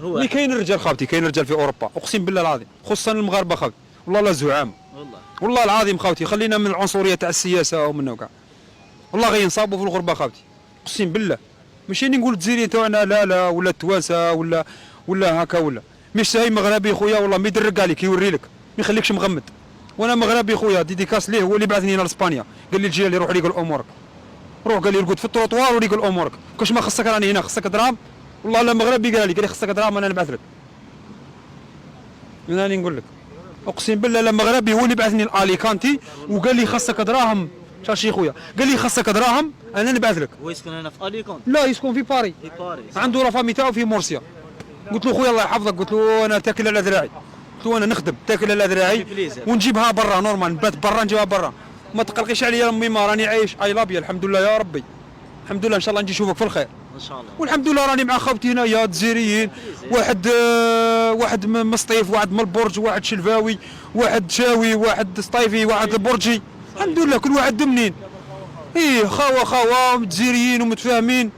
مي كاين الرجال خاوتي، كاين رجال في اوروبا اقسم بالله العظيم، خصوصا المغاربه خاوتي، والله لا زعام، والله العظيم خاوتي، خلينا من العنصريه تاع السياسه ومنه كاع، والله غينصابوا في الغربه خاوتي، اقسم بالله، ماشي نقول الجزائريين تاعنا لا ولا التوانسه ولا هكا ولا، مش هاي مغربي خويا والله ما يدرك عليك يوري لك، ما يخليكش مغمد، وانا مغربي خويا ديديكاس ليه، هو اللي بعثني هنا لاسبانيا، قال لي الجيري روح لي قول امورك، روح قال لي رقد في التروطوار ولي قول امورك، كاش ما خصك راني هنا خصك دراهم، والله لا مغربي قال لي خصك دراهم انا نبعث لك، من راني نقول لك، اقسم بالله لا مغربي هو اللي بعثني لاليكانتي وقال لي خصك دراهم، شاشي خويا قال لي خصك دراهم انا نبعث لك. هو يسكن هنا في اليكونت؟ لا يسكن في باري، في باريس، عنده رافامي تاعو في مرسيا. قلت له خويا الله يحفظك، قلت له انا تاكل على ذراعي، قلت له انا نخدم تاكل على ذراعي ونجيبها برا نورمال، نبات برا نجيبها برا، ما تقلقيش عليا امي ما راني عايش اي لابيا الحمد لله يا ربي، الحمد لله ان شاء الله نجي نشوفك في الخير ان شاء الله، والحمد لله راني مع خوتي هنايا جزائريين، واحد من مسطيف، واحد من البرج، واحد شلفاوي، واحد شاوي، واحد سطيفي، واحد برجي، الحمد لله كل واحد منين، ايه خاوه جزائريين ومتفاهمين.